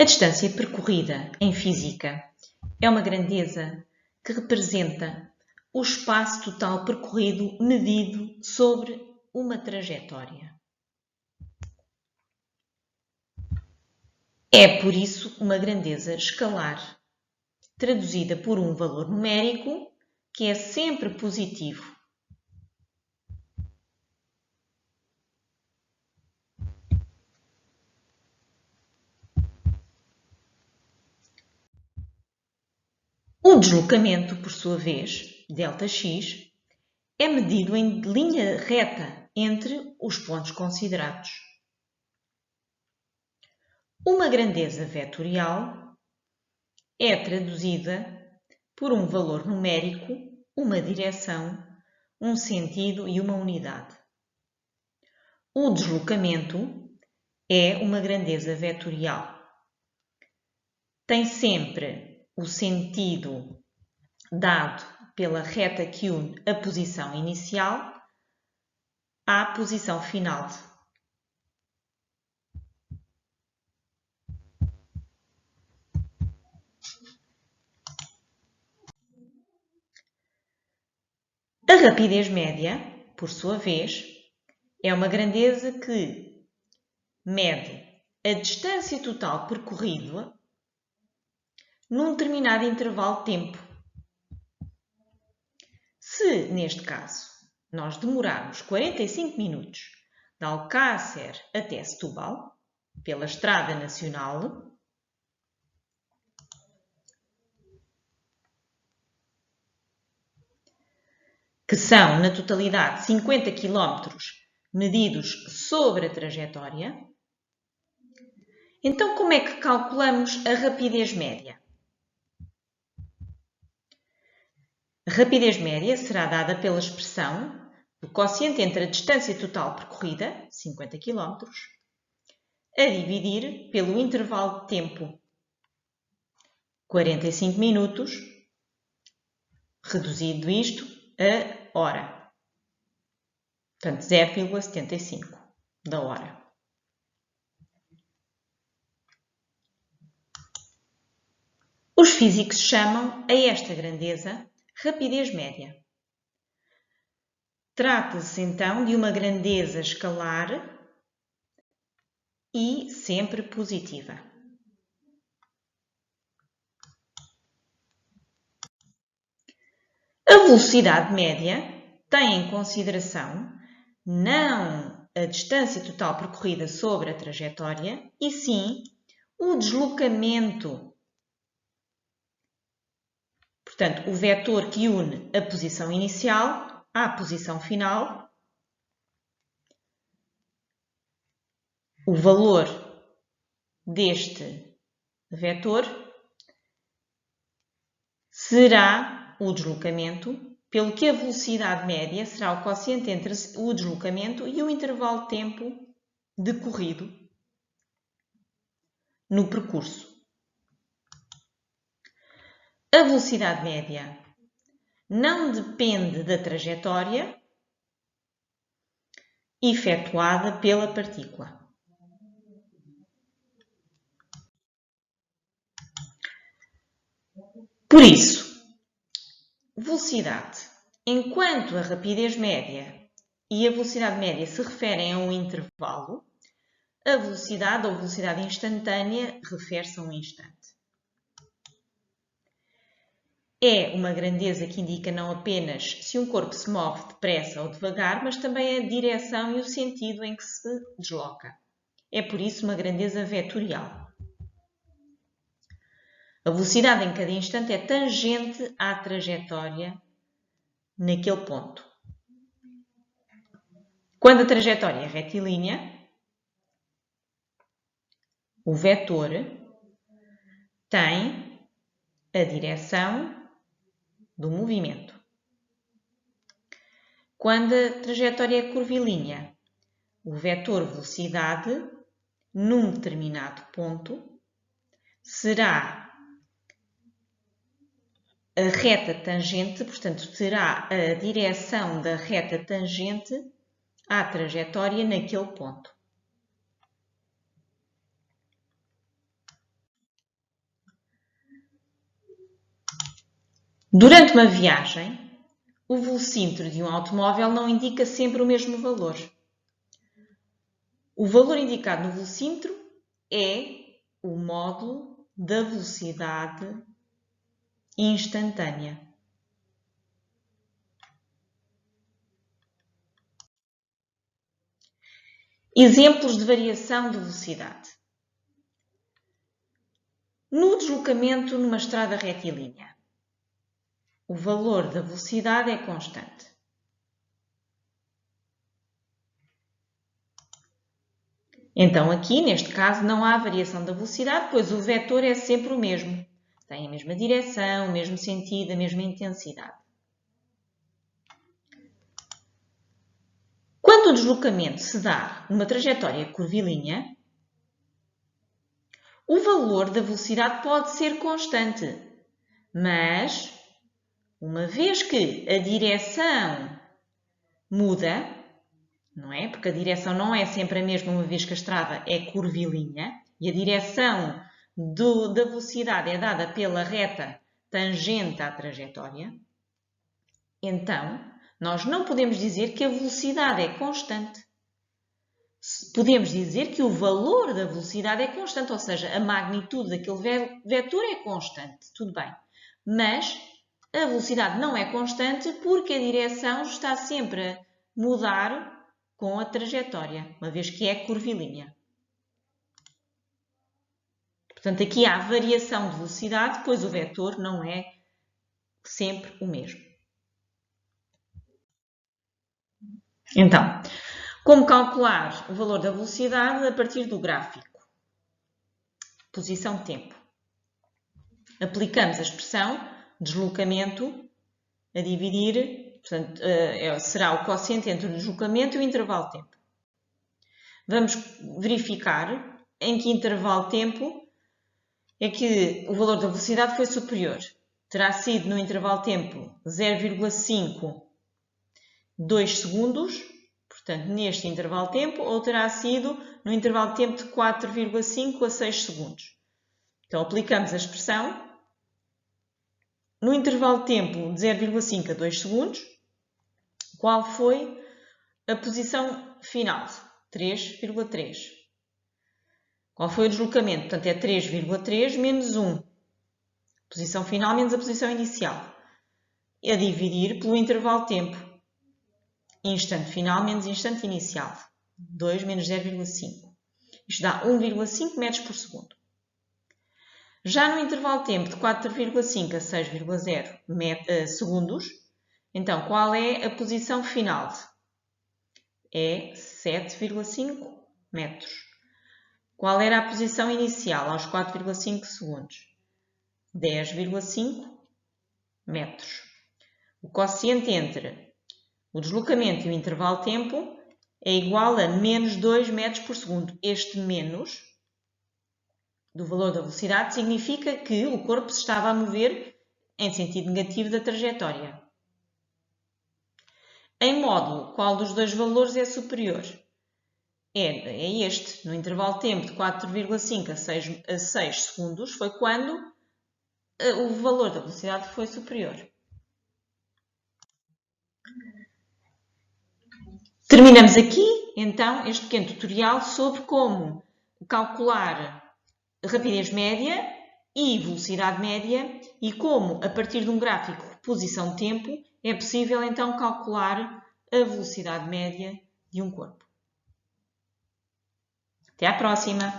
A distância percorrida em física é uma grandeza que representa o espaço total percorrido medido sobre uma trajetória. É, por isso, uma grandeza escalar, traduzida por um valor numérico que é sempre positivo. O deslocamento, por sua vez, ΔX, é medido em linha reta entre os pontos considerados. Uma grandeza vetorial é traduzida por um valor numérico, uma direção, um sentido e uma unidade. O deslocamento é uma grandeza vetorial. Tem sempre o sentido dado pela reta que une a posição inicial à posição final. A rapidez média, por sua vez, é uma grandeza que mede a distância total percorrida num determinado intervalo de tempo. Se, neste caso, nós demorarmos 45 minutos de Alcácer até Setúbal, pela Estrada Nacional, que são, na totalidade, 50 km medidos sobre a trajetória, então como é que calculamos a rapidez média? A rapidez média será dada pela expressão do quociente entre a distância total percorrida, 50 km, a dividir pelo intervalo de tempo, 45 minutos, reduzido isto a hora. Portanto, 0,75 da hora. Os físicos chamam a esta grandeza rapidez média. Trata-se então de uma grandeza escalar e sempre positiva. A velocidade média tem em consideração não a distância total percorrida sobre a trajetória, e sim o deslocamento. Portanto, o vetor que une a posição inicial à posição final, o valor deste vetor será o deslocamento, pelo que a velocidade média será o quociente entre o deslocamento e o intervalo de tempo decorrido no percurso. A velocidade média não depende da trajetória efetuada pela partícula. Por isso, velocidade, enquanto a rapidez média e a velocidade média se referem a um intervalo, a velocidade ou velocidade instantânea refere-se a um instante. É uma grandeza que indica não apenas se um corpo se move depressa ou devagar, mas também a direção e o sentido em que se desloca. É por isso uma grandeza vetorial. A velocidade em cada instante é tangente à trajetória naquele ponto. Quando a trajetória é retilínea, o vetor tem a direção do movimento. Quando a trajetória é curvilínea, o vetor velocidade, num determinado ponto, será a reta tangente, portanto, terá a direção da reta tangente à trajetória naquele ponto. Durante uma viagem, o velocímetro de um automóvel não indica sempre o mesmo valor. O valor indicado no velocímetro é o módulo da velocidade instantânea. Exemplos de variação de velocidade. No deslocamento numa estrada retilínea, o valor da velocidade é constante. Então, aqui, neste caso, não há variação da velocidade, pois o vetor é sempre o mesmo. Tem a mesma direção, o mesmo sentido, a mesma intensidade. Quando o deslocamento se dá numa trajetória curvilínea, o valor da velocidade pode ser constante, mas, uma vez que a direção muda, não é? Porque a direção não é sempre a mesma, uma vez que a estrada é curvilínea, e a direção da velocidade é dada pela reta tangente à trajetória, então, nós não podemos dizer que a velocidade é constante. Podemos dizer que o valor da velocidade é constante, ou seja, a magnitude daquele vetor é constante, tudo bem. Mas a velocidade não é constante porque a direção está sempre a mudar com a trajetória, uma vez que é curvilínea. Portanto, aqui há variação de velocidade, pois o vetor não é sempre o mesmo. Então, como calcular o valor da velocidade a partir do gráfico? Posição-tempo. Aplicamos a expressão deslocamento a dividir, portanto, será o quociente entre o deslocamento e o intervalo-tempo. Vamos verificar em que intervalo-tempo é que o valor da velocidade foi superior. Terá sido no intervalo-tempo 0,5, 2 segundos, portanto, neste intervalo-tempo, ou terá sido no intervalo-tempo de 4,5 a 6 segundos. Então, aplicamos a expressão. No intervalo-tempo de 0,5 a 2 segundos, qual foi a posição final? 3,3. Qual foi o deslocamento? Portanto, é 3,3 menos 1. Posição final menos a posição inicial. A dividir pelo intervalo-tempo. Instante final menos instante inicial. 2 menos 0,5. Isto dá 1,5 metros por segundo. Já no intervalo-tempo de 4,5 a 6,0 segundos, então qual é a posição final? É 7,5 metros. Qual era a posição inicial aos 4,5 segundos? 10,5 metros. O quociente entre o deslocamento e o intervalo-tempo é igual a menos 2 metros por segundo. Este menos do valor da velocidade significa que o corpo se estava a mover em sentido negativo da trajetória. Em módulo, qual dos dois valores é superior? É este. No intervalo-tempo de 4,5 a 6 segundos foi quando o valor da velocidade foi superior. Terminamos aqui, então, este pequeno tutorial sobre como calcular rapidez média e velocidade média e como, a partir de um gráfico posição-tempo, é possível, então, calcular a velocidade média de um corpo. Até à próxima!